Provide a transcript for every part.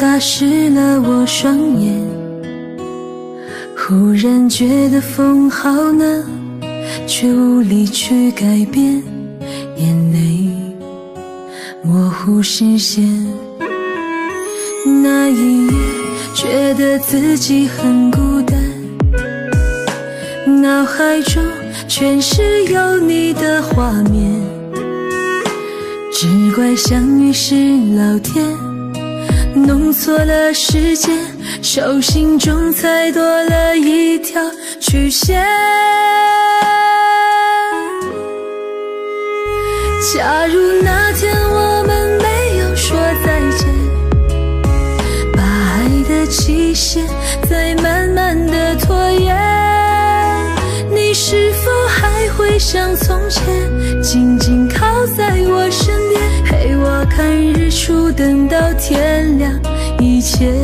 打湿了我双眼，忽然觉得风好冷，却无力去改变，眼泪模糊视线。那一夜觉得自己很孤单，脑海中全是有你的画面，只怪相遇是老天弄错了时间，手心中才多了一条曲线。假如那天我们没有说再见，把爱的期限再慢慢的拖延，你是否还会像从前紧紧靠在我身边，陪我看日出等到天亮以前。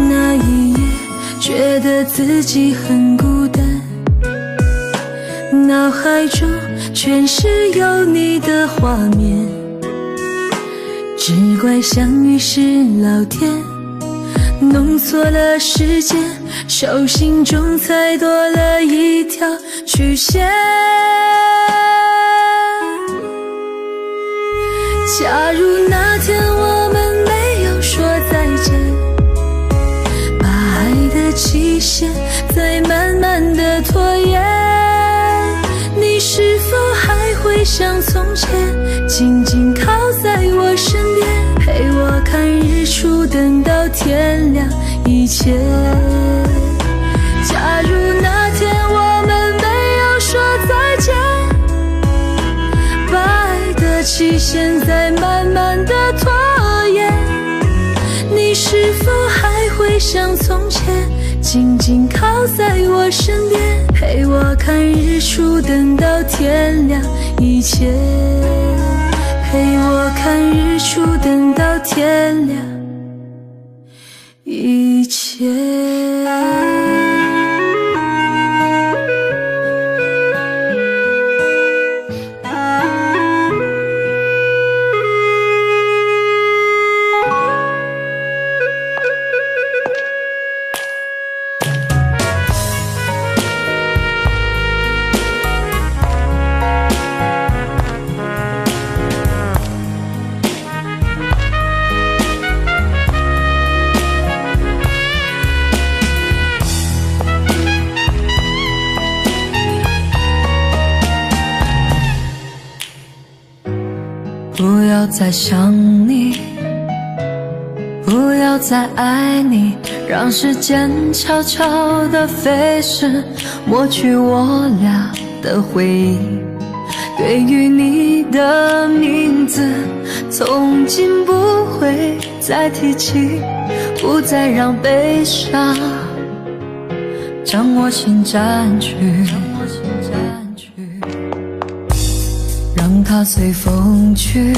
那一夜觉得自己很孤单，脑海中全是有你的画面，只怪相遇是老天弄错了时间，手心中才多了一条曲线。假如那天我们没有说再见，把爱的期限再慢慢的拖延，你是否还会像从前紧紧靠在我身边，陪我看日出等到天亮以前。假如那天我们没有说再见，把爱的期限再慢慢的拖延，你是否还会像从前紧紧靠在我身边，陪我看日出等到天亮以前，陪我看日出等到天亮以前。不要再想你，不要再爱你，让时间悄悄地飞逝，抹去我俩的回忆。对于你的名字，从今不会再提起，不再让悲伤将我心占据，让它随风去，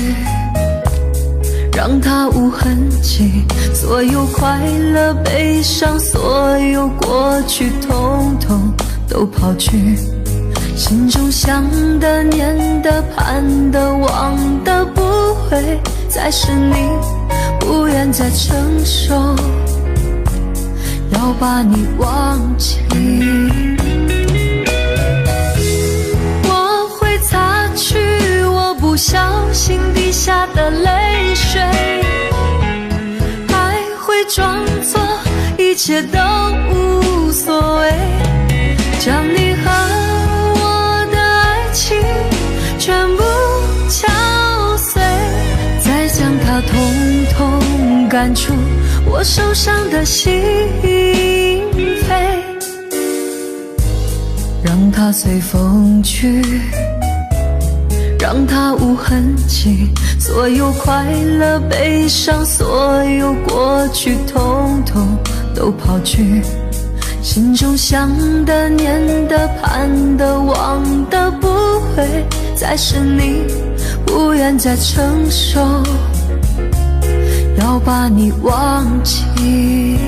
让它无痕迹，所有快乐悲伤，所有过去统统都抛去，心中想的念的盼的望的不会再是你，不愿再承受要把你忘记。我会擦去我不小心滴下的泪水，还会装作一切都无所谓，将你和我的爱情全部敲碎，再将它统统赶出我受伤的心扉，让它随风去，让它无痕迹，所有快乐悲伤，所有过去统统都抛去，心中想的念的盼的望的不会再是你，不愿再承受要把你忘记。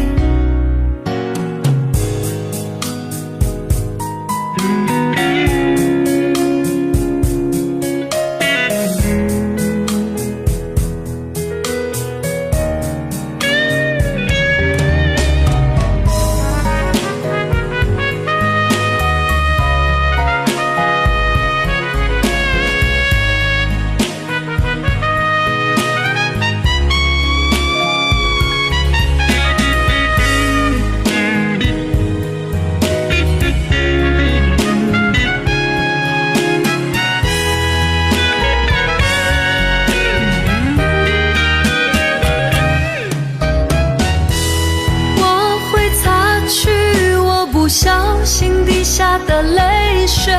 小心滴下的泪水，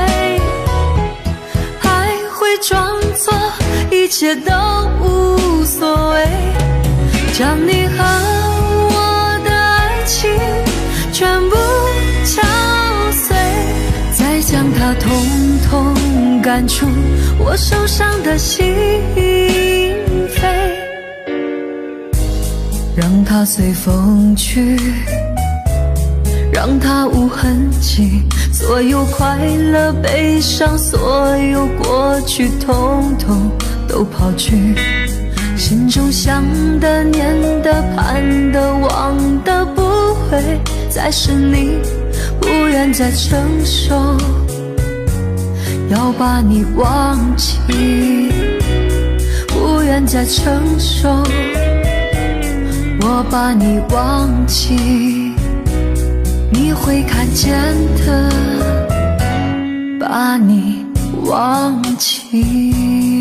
还会装作一切都无所谓，将你和我的爱情全部敲碎，再将它统统赶出我手上的心扉，让它随风去，让它无痕迹，所有快乐悲伤，所有过去统统都抛去，心中想的念的盼的望的不会再是你，不愿再承受要把你忘记，不愿再承受我把你忘记，你会看见的，把你忘记。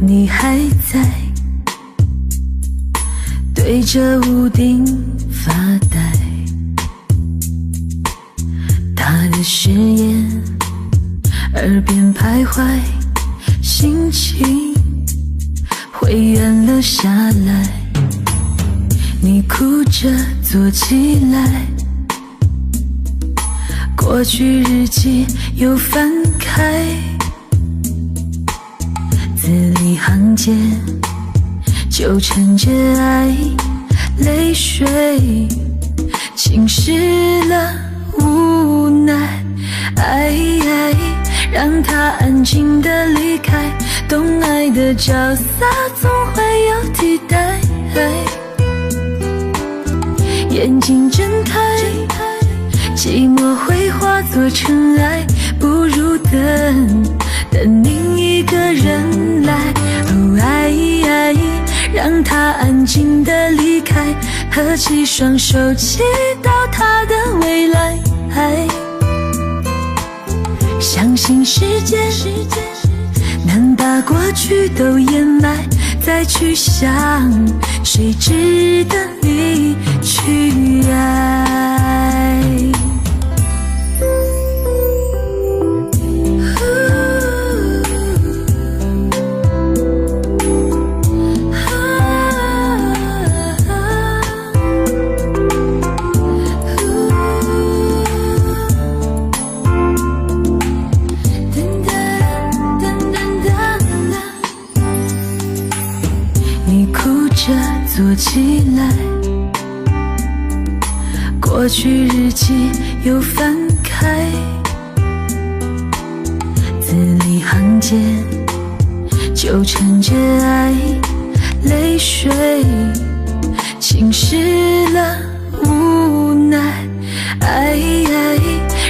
你还在对着屋顶发呆，他的誓言耳边徘徊，心情会远了下来，你哭着坐起来，过去日记又翻开，字里行间就趁着爱，泪水浸湿了无奈，让他安静地离开，懂爱的角色总会有替代，眼睛睁开，寂寞会化作尘埃，不如等另一个人来，让他安静地离开，合起双手祈祷他的未来，相信时间能把过去都掩埋，再去想谁值得你去爱。坐起来，过去日记又翻开，字里行间就趁着爱，泪水浸湿了无奈，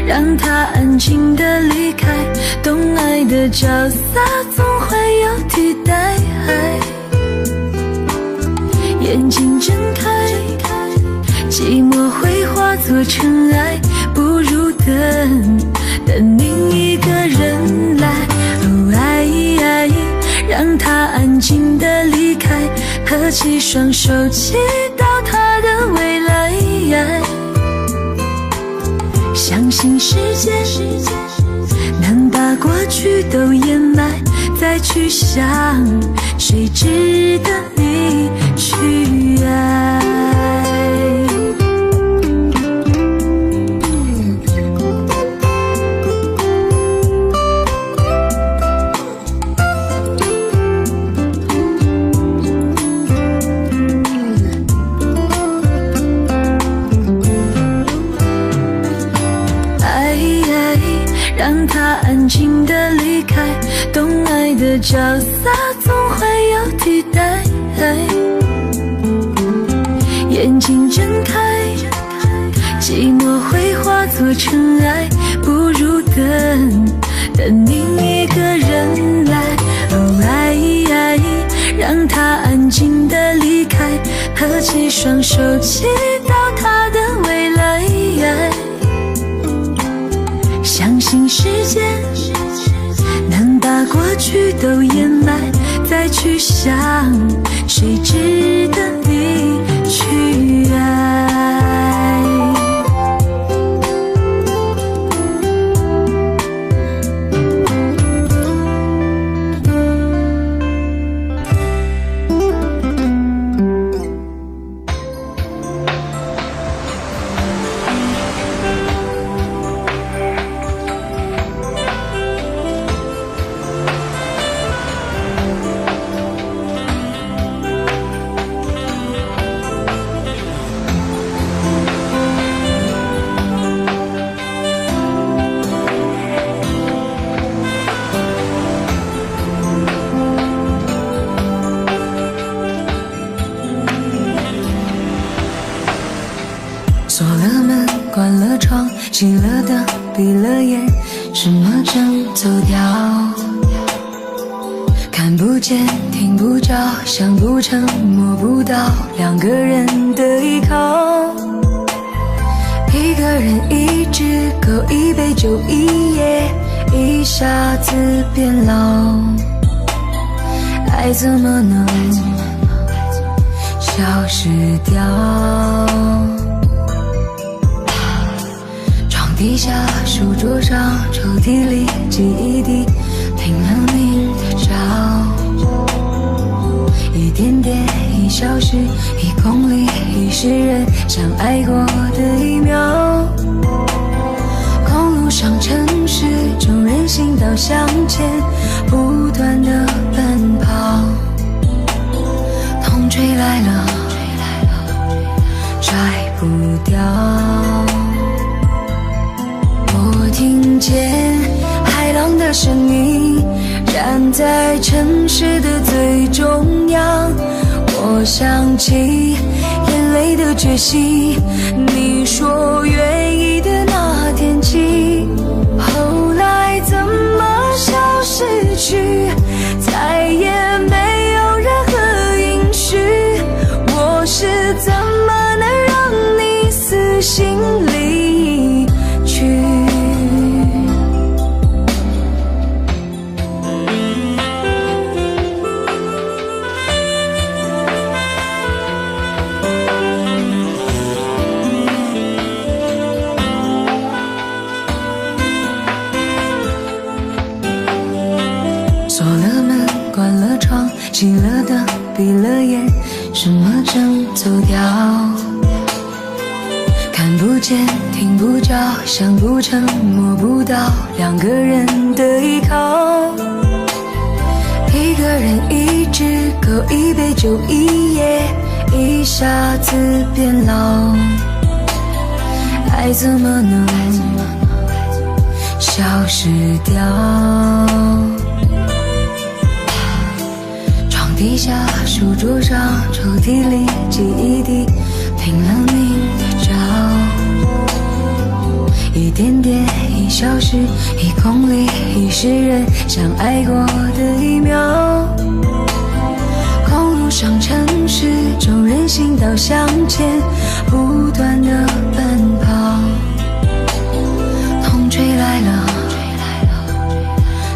让他安静地离开，懂爱的角色总会有替代，眼睛睁开，寂寞会化作尘埃，不如等另一个人来，让他安静地离开，合起双手祈祷他的未来，相信时间能把过去都掩埋，再去想谁值得你去爱。让他安静地离开，懂爱的角色总会有替代。眼睛睁开，寂寞会化作尘埃，不如等另一个人来。让他安静地离开，合起双手祈祷他的未来。相信时间能把过去都掩埋，再去想谁值得你去爱。锁了门，关了窗，熄了灯，闭了眼，什么正走掉？看不见，听不着，想不成，摸不到，两个人的依靠。一个人一只狗，一杯酒，一夜，一下子变老。爱怎么能消失掉？地下书桌上，抽屉里记忆地拼了命的找，一点点，一小时，一公里，一世人相爱过的一秒。公路上，城市中，人行道向前不断的奔跑，风吹来了，甩不掉。听见海浪的声音，站在城市的最中央。我想起眼泪的决心，你说愿意的那天起，后来怎么消失去，再也没有任何音讯。我是怎么能让你死心离去？锁了门，关了窗，熄了灯，闭了眼，什么正走掉？看不见，听不着，想不成，摸不到，两个人的依靠。一个人一只狗，一杯酒，一夜，一下子变老。爱怎么能消失掉？地下书桌上，抽屉里记忆地拼了命的找，一点点，一小时，一公里，一世人相爱过的一秒。公路上，城市中，人行道向前不断的奔跑，风吹来了，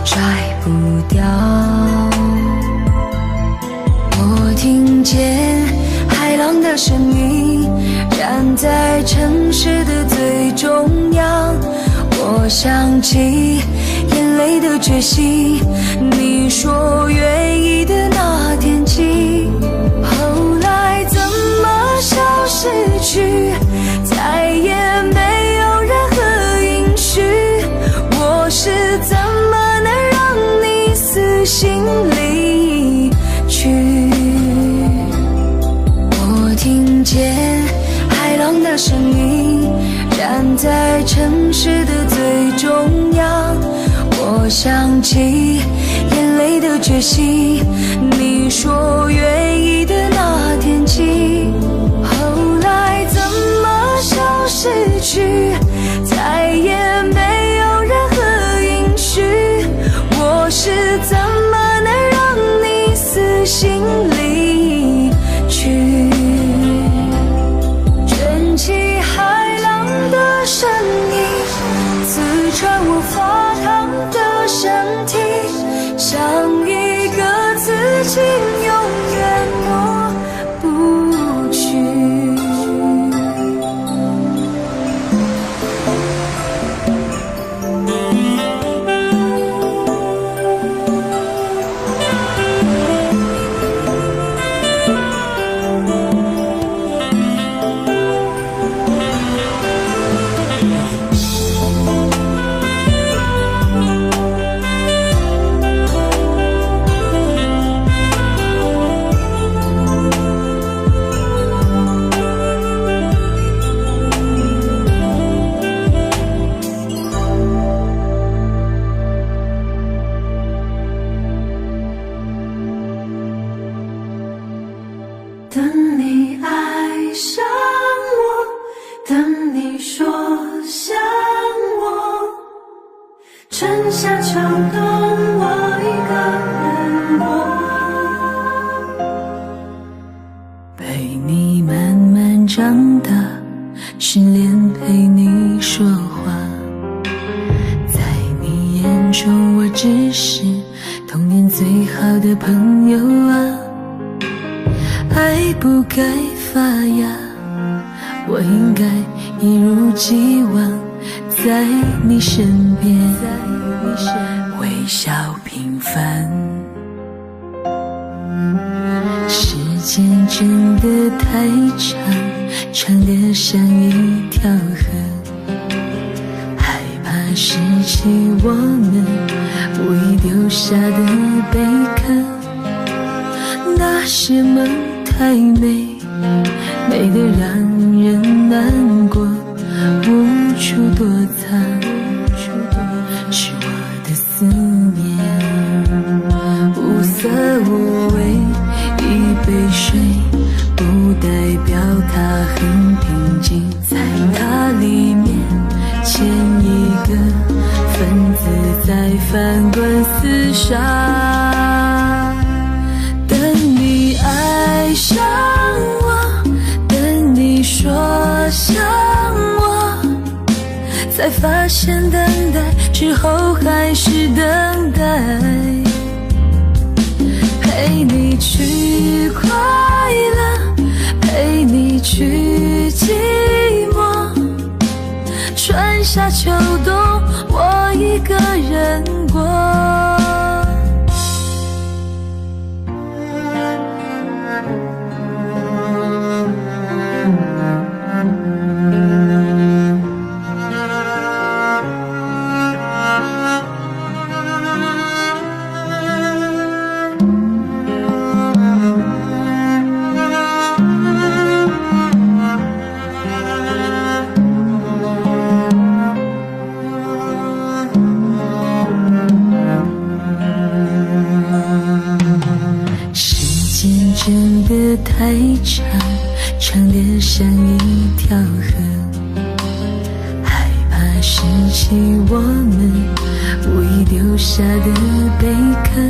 甩不掉。听见海浪的声音，站在城市的最中央。我想起眼泪的决心，你说愿意的那天起，后来怎么消失去，再也没有任何音讯。我是怎么能让你死心离去？听见海浪的声音，站在城市的最中央。我想起眼泪的决心，你说愿意的那天起，后来怎么消失去，再也没有任何允许，我是怎么能让你死心离去，卷起海浪的声音，刺穿我发烫的身体，像一个刺青永远抹不去。等你爱上我，等你说想我，春夏秋冬我一个人过，陪你慢慢长大，训练陪你说话，在你眼中我只是童年最好的朋友啊，爱不该发芽，我应该一如既往在你身边，微笑平凡。时间真的太长，长得像一条河，害怕拾起我们无意丢下的贝壳，那些梦太美，美得让人难过，无处躲藏，是我的思念。无色无味一杯水，不代表它很平静，在它里面牵一个分子在翻滚厮杀。等你爱上我，等你说想我，才发现等待之后还是等待，陪你去快乐，陪你去寂寞，春夏秋冬我一个人过。真的太长，长得像一条河，害怕拾起我们无意丢下的贝壳，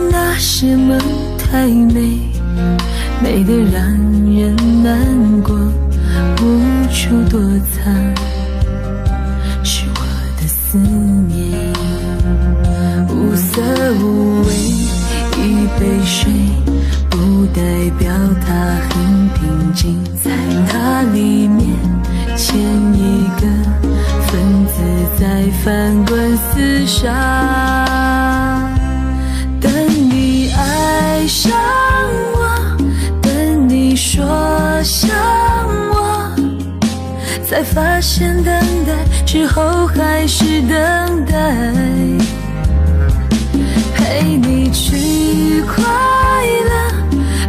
那些梦太美，美得让人难过，无处躲藏，是我的思念。无色无味一杯水，不代表它很平静，在它里面牵一个分子在翻滚厮杀。等你爱上我，等你说想我，才发现等待之后还是等待，陪你去快乐，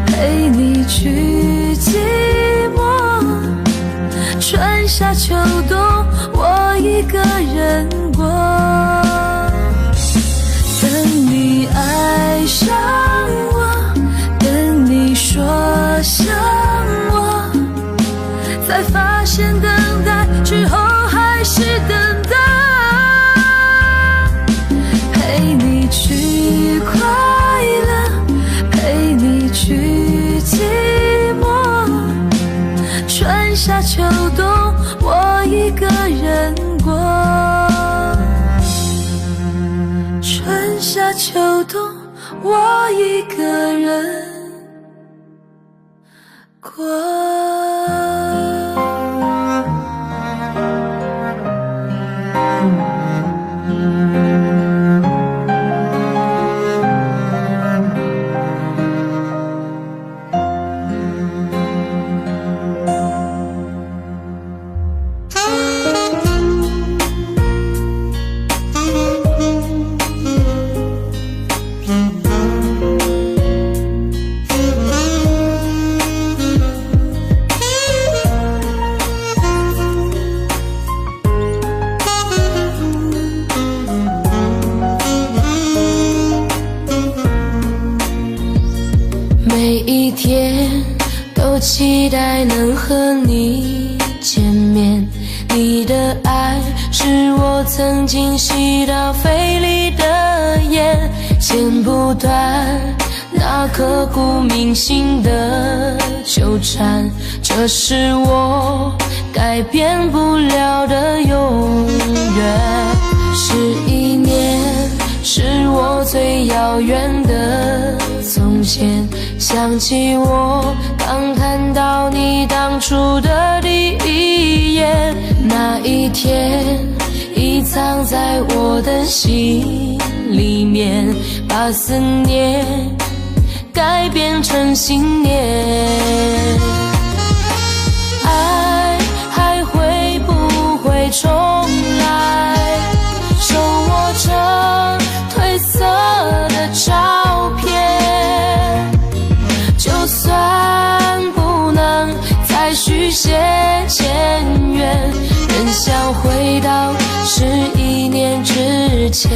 陪你去寂寞，春夏秋冬我一个人过。先等待，之后还是等待，陪你去快乐，陪你去寂寞，春夏秋冬我一个人过，春夏秋冬我一个人过。每一天都期待能和你见面，你的爱是我曾经吸到肺里的烟，剪不断那刻骨铭心的纠缠，这是我改变不了的永远。11年是我最遥远的从前，想起我刚看到你当初的第一眼，那一天已藏在我的心里面，把思念改变成信念。爱还会不会重来？手握着褪色的照片，就算不能再续写前缘，仍想回到11年之前。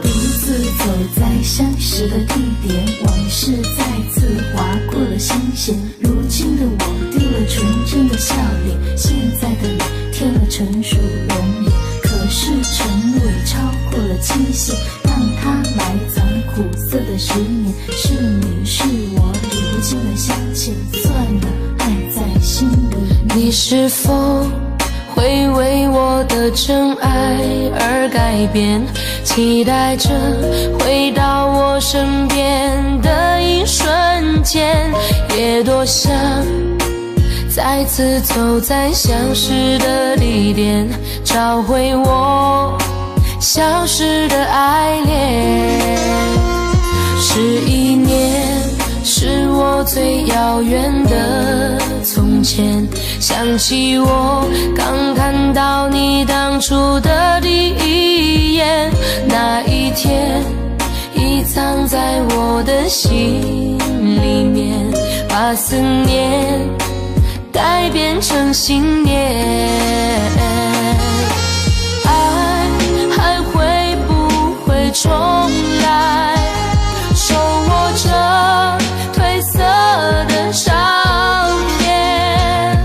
独自走在相识的地点，往事再次划过了心弦。如今的我丢了纯真的笑脸，现在的你添了成熟容颜。可是承诺已超过了期限，让它埋藏苦涩的10年。是你是我理不清的相欠，算了，爱在心里面。你是否会为我的真爱而改变？期待着回到我身边的一瞬间，也多想再次走在相识的地点，找回我消失的爱恋。11年是我最遥远的从前，想起我刚看到你当初的第一眼，那一天已藏在我的心里面，把思念改变成信念。爱还会不会重来？手握着褪色的照片，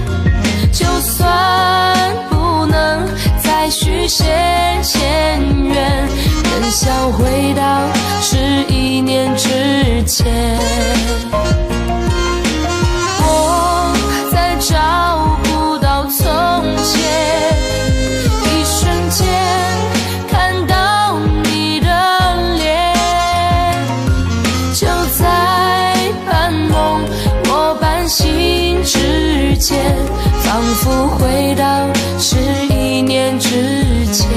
就算不能再续写前缘，仍想回到11年之前。找不到从前，一瞬间看到你的脸，就在半梦我半醒之间，仿佛回到11年之前。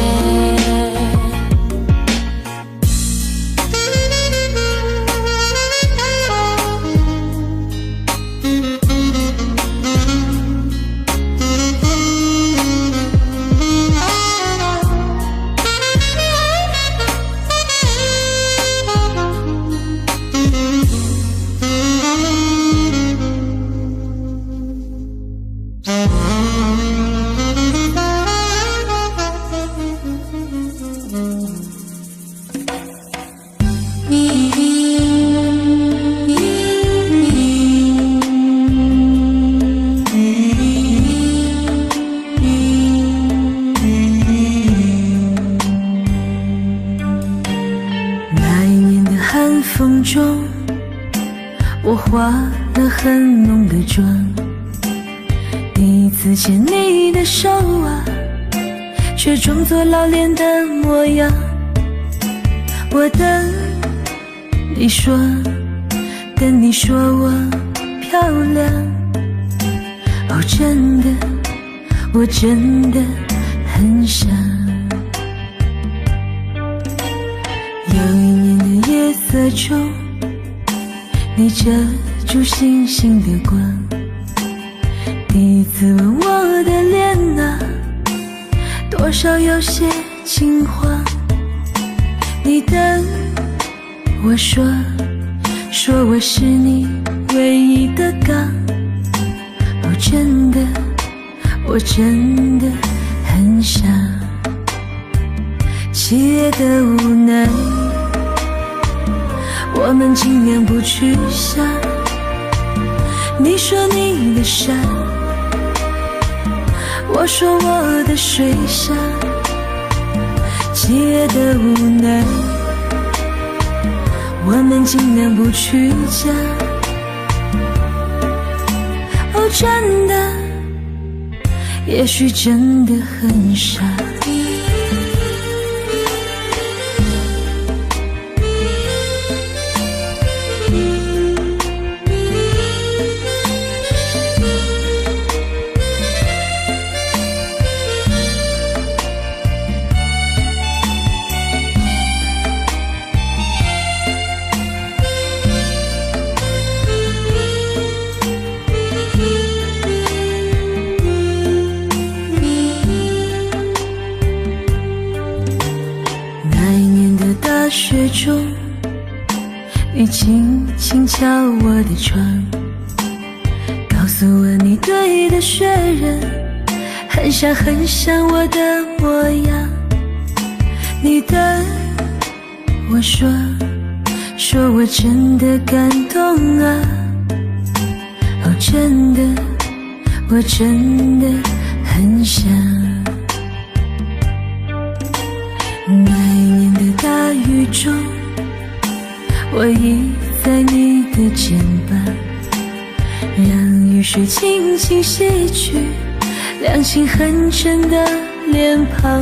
中，我化了很浓的妆，第一次牵你的手啊，却装作老练的模样。我等你说我漂亮，哦，真的，我真的很想。有一年的夜色中，你遮住星星的光，第一次吻我的脸啊，多少有些惊慌。你等我说我是你唯一的港，哦，真的，我真的很想。7月的无奈，我们尽量不去想。你说你的山，我说我的水乡。7月的无奈，我们尽量不去讲。哦，真的，也许真的很傻。雪中，你轻轻敲我的窗，告诉我你对的雪人很像很像我的模样。你等我说我真的感动啊，哦，真的，我真的很想。那一年的大雨中，我倚在你的肩膀，让雨水轻轻洗去两心很沉的脸庞。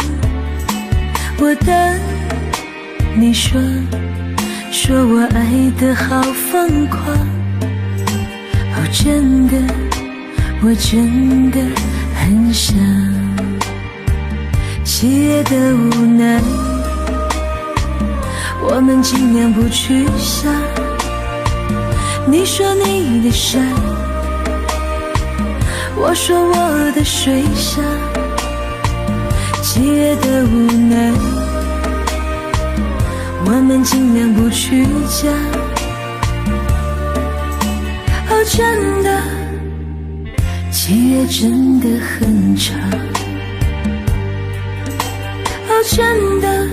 我等你说我爱得好疯狂，哦，真的，我真的很想。7月的无奈，我们尽量不去想。你说你的山，我说我的水乡。7月的无奈，我们尽量不去讲。哦，真的，7月真的很长。哦，真的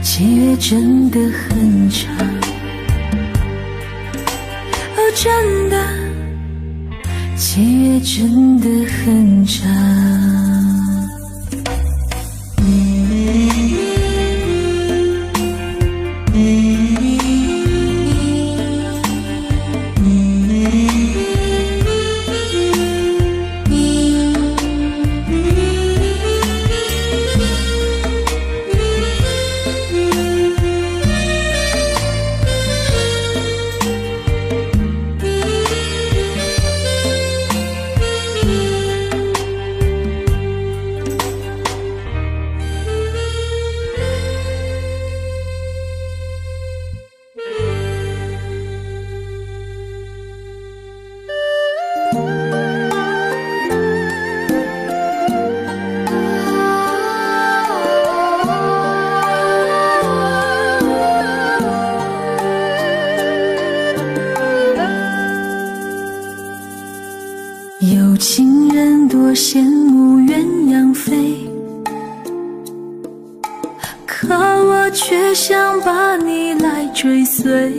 ，7月真的很长。哦，真的，7月真的很长。有情人多羡慕鸳鸯飞，可我却想把你来追随。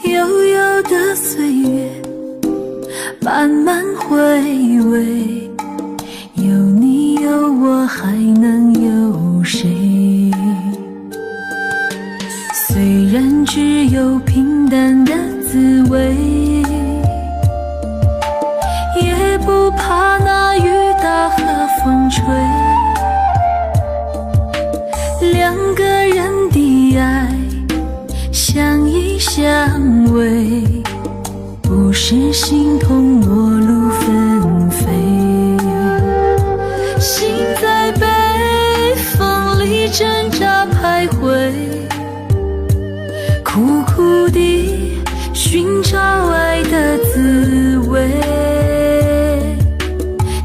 悠悠的岁月慢慢回味，有你有我还能有谁？风吹。两个人的爱相依相偎，不是形同陌路纷飞。心在北风里挣扎徘徊，苦苦地寻找爱的滋味。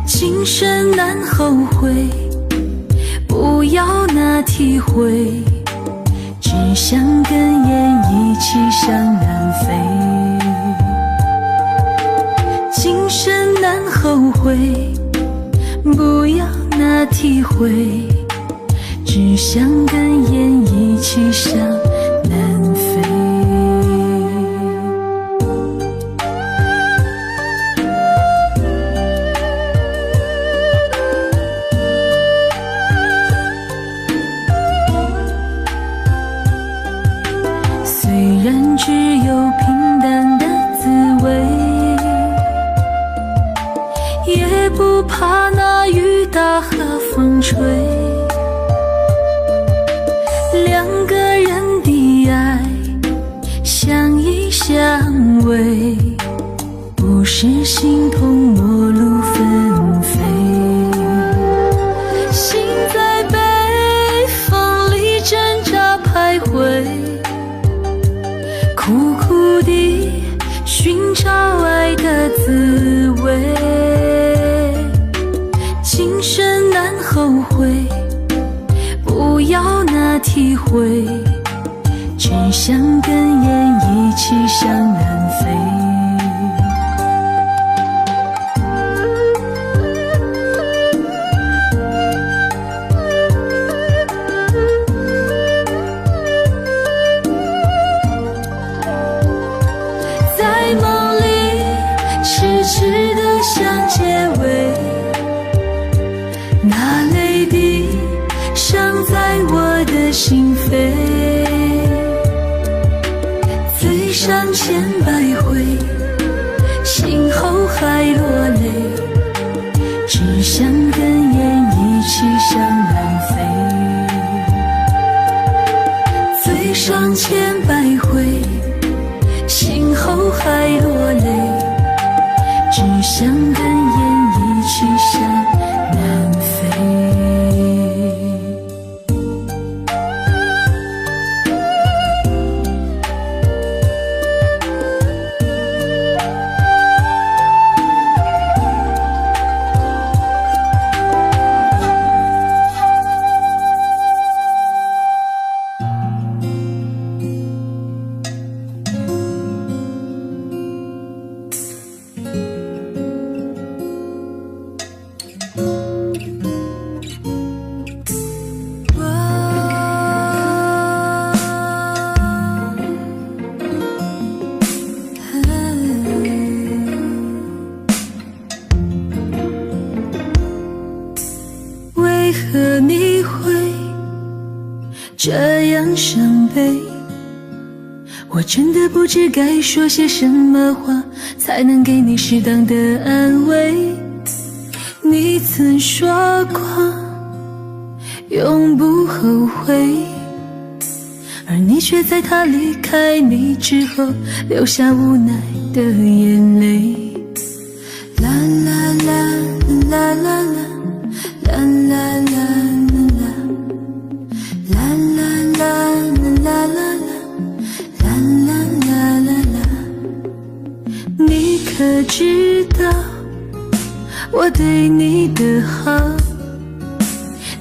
今生难后悔，不要那体会，只想跟雁一起向南飞。今生难后悔，不要那体会，只想跟雁一起向南飞。虽然只有平淡的滋味，也不怕那雨打和风吹。两个人的爱相依相偎，不是形同陌路纷飞。心在北风里挣扎徘徊，苦苦地寻找爱的滋味。今生难后悔，不要那体会，只想跟雁一起向南飞。在梦里痴痴地想结尾，那泪滴伤在我的心扉。醉上千百回，醒后还落泪，只想跟雁一起向南飞。醉上千百回，醒后还落泪，只想跟雁一起向南飞。为何你会这样伤悲？我真的不知该说些什么话才能给你适当的安慰。你曾说过永不后悔，而你却在他离开你之后流下无奈的眼泪。啦啦啦啦啦啦啦啦啦啦啦啦啦啦，你可知道我对你的好？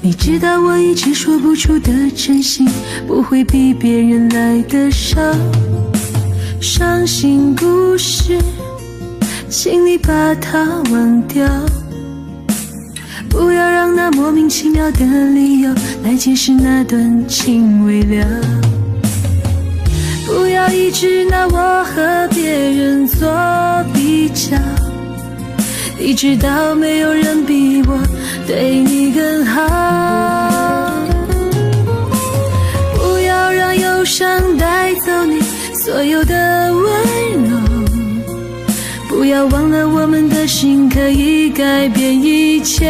你知道我一直说不出的真心，不会比别人来的少。伤心故事，请你把它忘掉，不要让那莫名其妙的理由来解释那段情未了。不要一直拿我和别人做比较，你知道没有人比我对你更好。不要让忧伤带走你所有的温柔，不要忘了我们的心可以改变一切。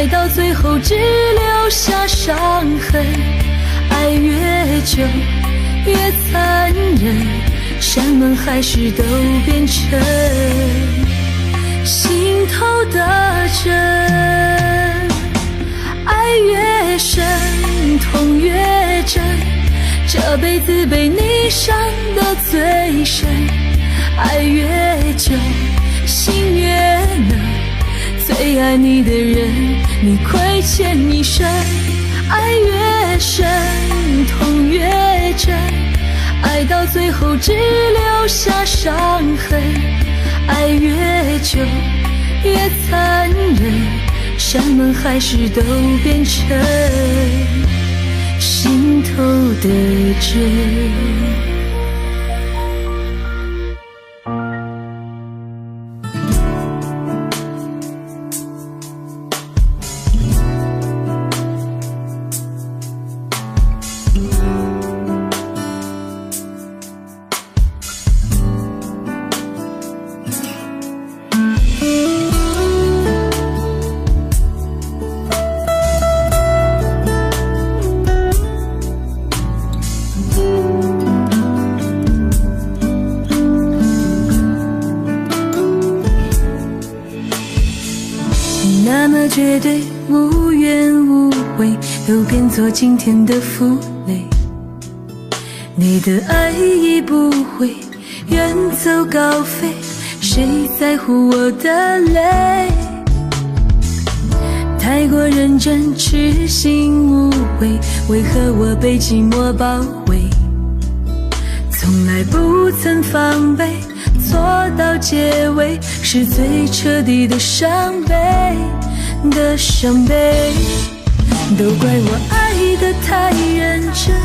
爱到最后只留下伤痕，爱越久越残忍，山盟海誓都变成心头的针。爱越深痛越真，这辈子被你伤得最深。爱越久心越冷，最爱你的人你亏欠一生。爱越深痛越真，爱到最后只留下伤痕。爱越久越残忍，山盟海誓都变成心头的针。那么绝对无怨无悔，都变作今天的负累。你的爱已不会远走高飞，谁在乎我的泪？太过认真，痴心无悔，为何我被寂寞包围？从来不曾防备，错到结尾是最彻底的伤悲。都怪我爱得太认真，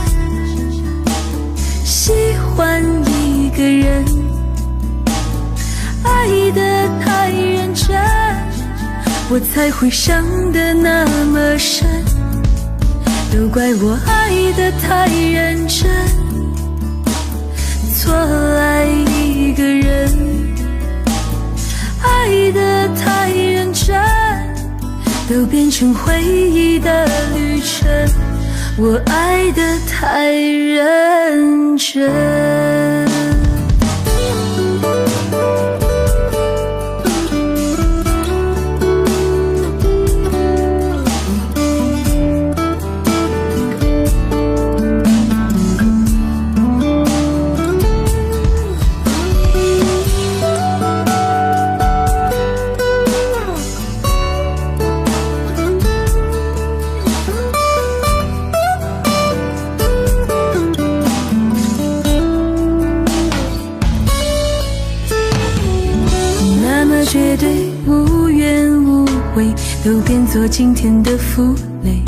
喜欢一个人，爱得太认真，我才会伤得那么深。都怪我爱得太认真，错爱一个人，爱得太认真，都变成回忆的旅程。我爱得太认真。绝对无怨无悔，都变作今天的负累。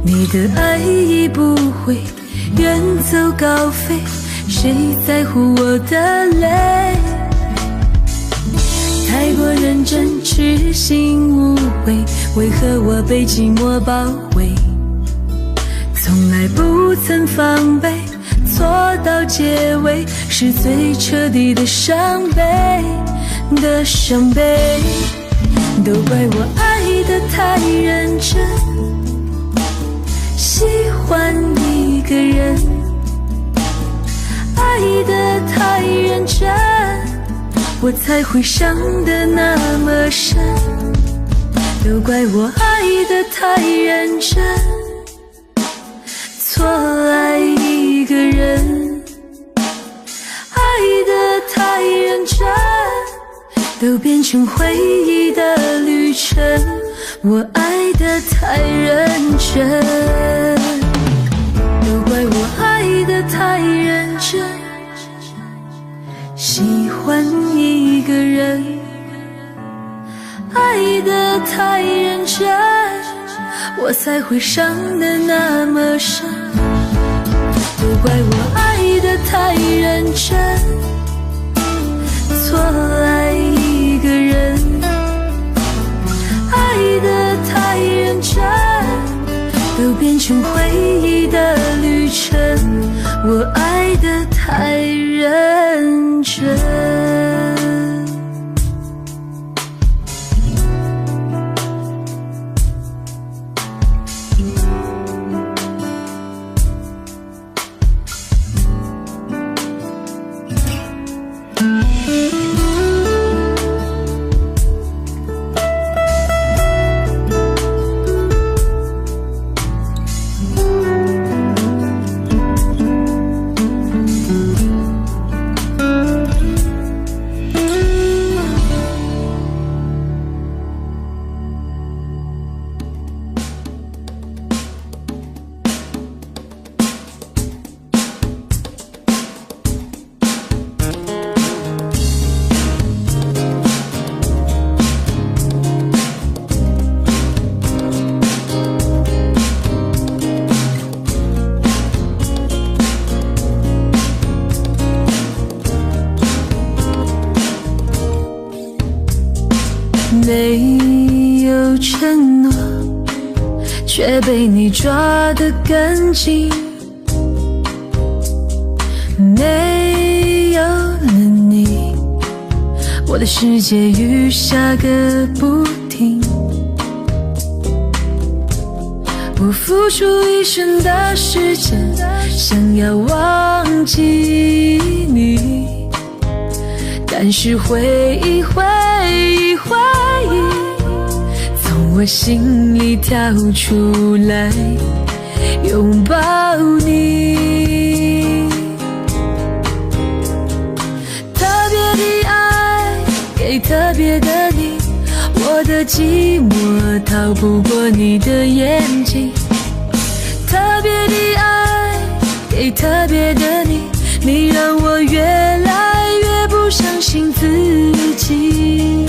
你的爱已不会远走高飞，谁在乎我的泪？太过认真，痴心无悔，为何我被寂寞包围？从来不曾防备，错到结尾是最彻底的伤悲。都怪我爱得太认真，喜欢一个人，爱得太认真，我才会伤得那么深。都怪我爱得太认真，错爱一个人，爱得太认真，都变成回忆的旅程。我爱得太认真，都怪我爱得太认真，喜欢一个人，爱得太认真，我才会伤得那么深。都怪我爱得太认真，错爱一个人，爱得太认真，都变成回忆的旅程。我爱得太认真。没有承诺，却被你抓得更紧。没有了你，我的世界雨下个不停。我付出一生的时间，想要忘记你，但是回忆从我心里跳出来，拥抱你。特别的爱给特别的你，我的寂寞逃不过你的眼睛。特别的爱给特别的你，你让我越来越不相信自己。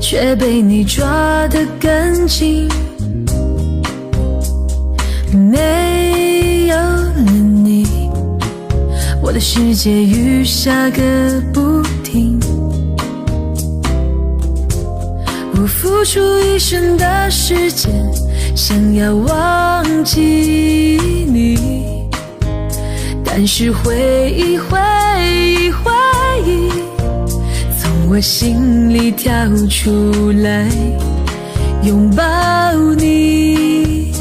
却被你抓得更紧。没有了你，我的世界雨下个不停。我付出一生的时间，想要忘记你，但是回忆从我心里跳出来，拥抱你。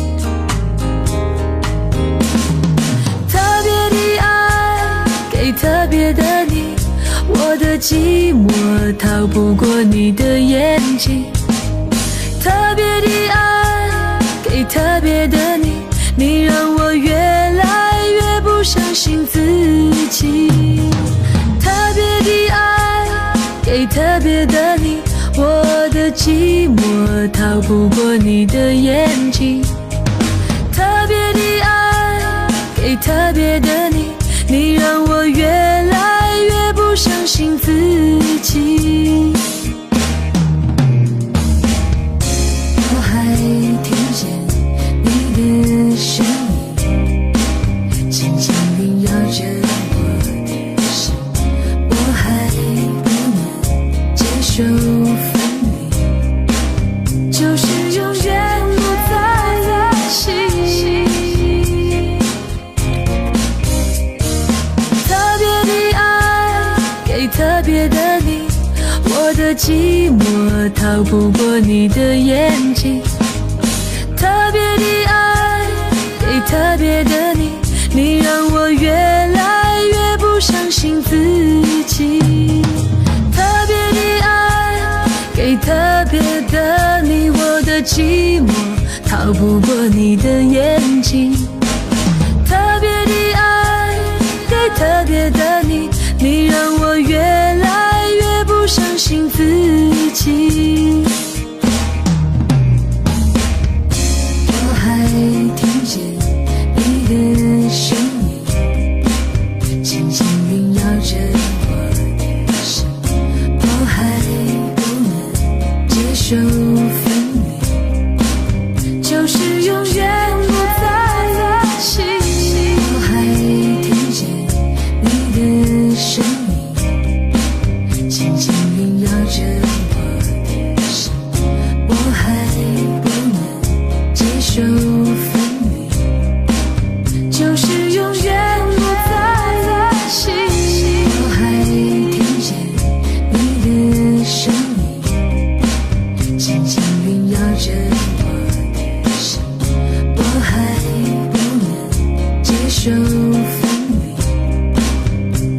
特别的爱给特别的你，我的寂寞逃不过你的眼睛。特别的爱给特别的你，你让我越来越不相信自己。特别的爱给特别的你，我的寂寞逃不过你的眼睛。特别的爱给特别的你，你让我越来越不相信自己。我还听见你的声音，轻轻萦绕着我的心，我还不能接受分离，就是永远不在一起。特别的爱给特别的你，我的寂寞逃不过你的眼睛。特别的爱给特别的你，你让我越来越不相信自己。特别的爱给特别的你，我的寂寞逃不过你的眼睛。特别的爱给特别的你，你让我越来越不相信自己。我还听见你的声音，轻轻萦绕着我的心，我还不能接受分离，就是永远不在一起。我还听见你的声音，轻轻萦绕着我的心，我还不能接受分离，就是永远不在一起。我还听见你的声音，轻轻萦绕着我的心，我还不能接受分离，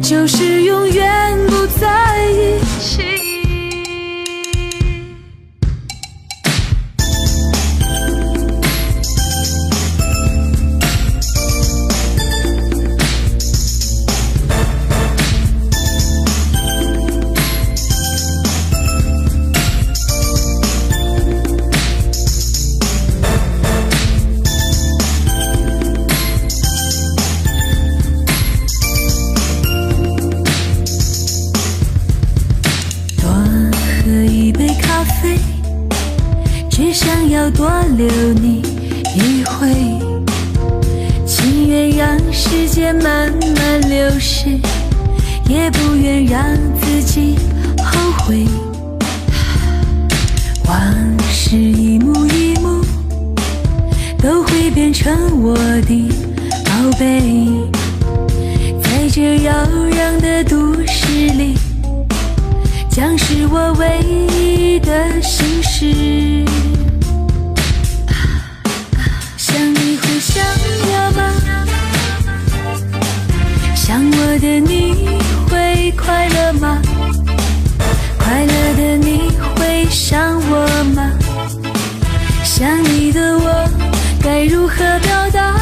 就是永远不在一起。想要多留你一回，情愿让时间慢慢流逝，也不愿让自己后悔。往事一幕一幕都会变成我的宝贝，在这扰攘的都市里，将是我唯一的心事。想你会想我吗？想我的你会快乐吗？快乐的你会想我吗？想你的我该如何表达？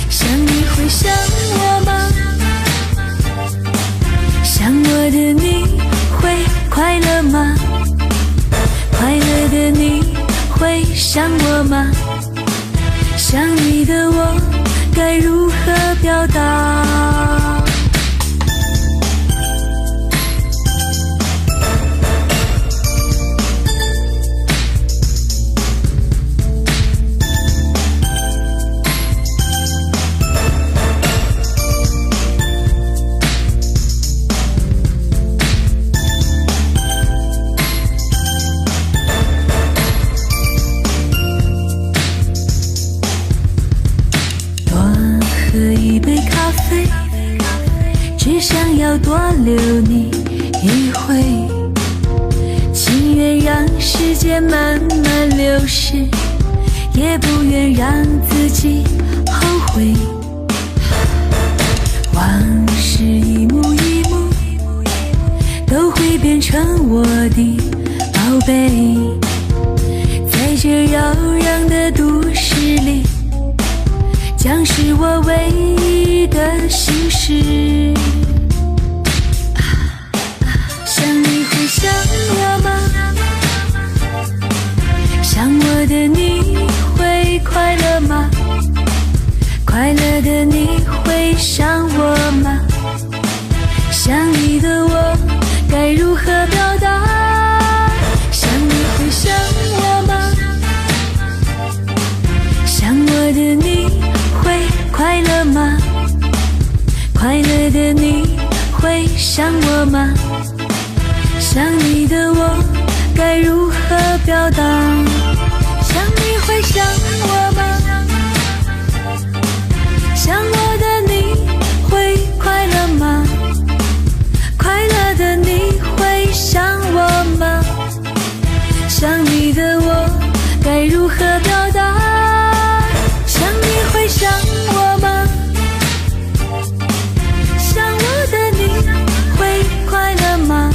想你会想我吗？想我的你会快乐吗？快乐的你会想我吗？想你的我该如何表达？只想要多留你一回，情愿让时间慢慢流逝，也不愿让自己后悔。往事一幕一幕都会变成我的宝贝，在这扰攘的都市里，将是我唯一的心事。想你会想我吗？想我的你会快乐吗？快乐的你会想我吗？想你的我该如何表达？想你会想我吗？想我的你会快乐吗？快乐的你会想我吗？想你的我该如何表达？想你会想我吗？想我的你会快乐吗？快乐的你会想我吗？想你的我该如何表达？想你会想我吗？想我的你会快乐吗？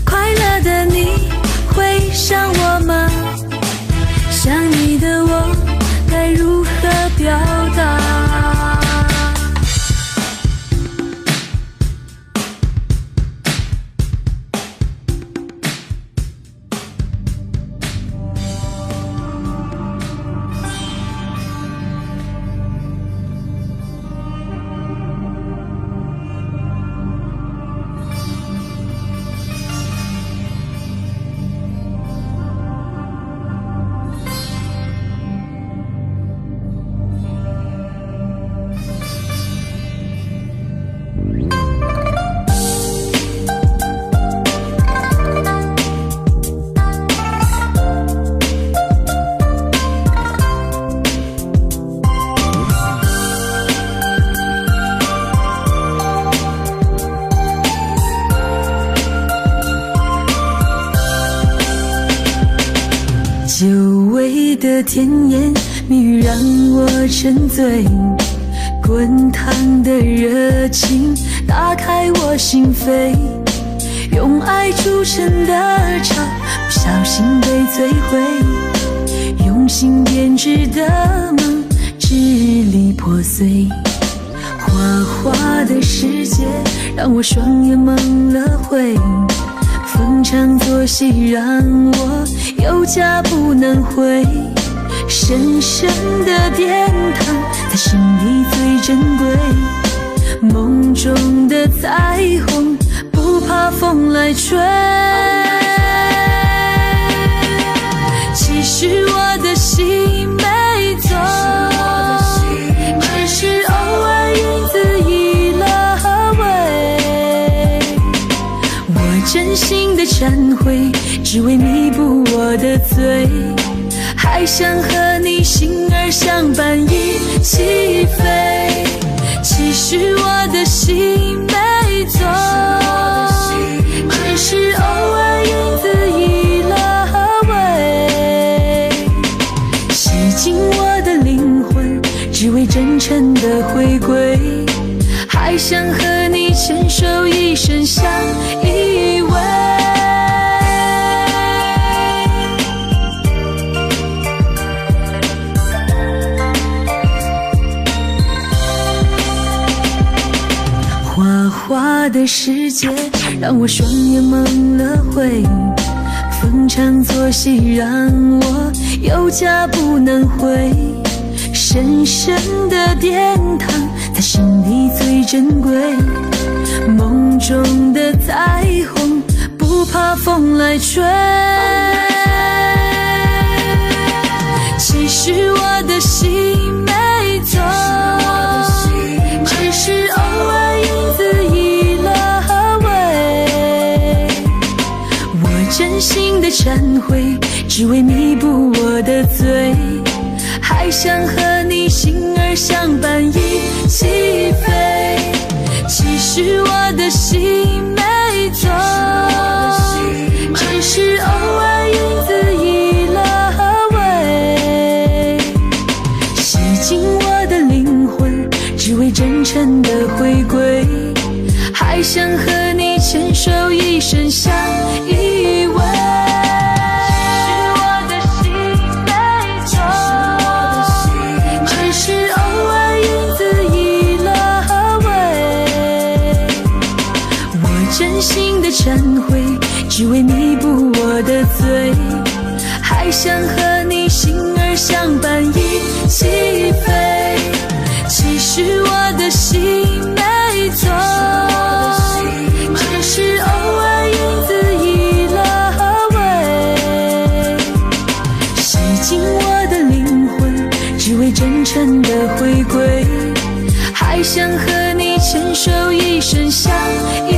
快乐的你会想我吗？想你的我该如何表达？久违的甜言蜜语让我沉醉，滚烫的热情打开我心扉，用爱筑成的巢不小心被摧毁，用心编织的梦支离破碎。花花的世界让我双眼蒙了灰，逢场作戏让我有家不能回，深深的殿堂在心里最珍贵，梦中的彩虹不怕风来吹。真心的忏悔，只为弥补我的罪，还想和你心儿相伴一起飞。其实我的心没错，只是偶尔影子移了位，洗净我的灵魂，只为真诚的回归，还想和你牵手一生相依偎。花花的世界让我双眼蒙了灰，逢场作戏让我有家不能回，深深的殿堂在心里最珍贵，梦中的彩虹不怕风来吹。其实我的心没错，只是偶尔影子移了位，我真心的忏悔，只为弥补我的罪，还想和你心儿相伴一起飞。其实我的心没错，只是偶尔影子移了位，洗净我的灵魂，只为真诚的回归，还想和你牵手一生相依偎。真心的忏悔，只为弥补我的罪，还想和你心儿相伴一起飞。其实我的心没错，只是偶尔影子移了位，洗净我的灵魂，只为真诚的回归，还想和你牵手一生相依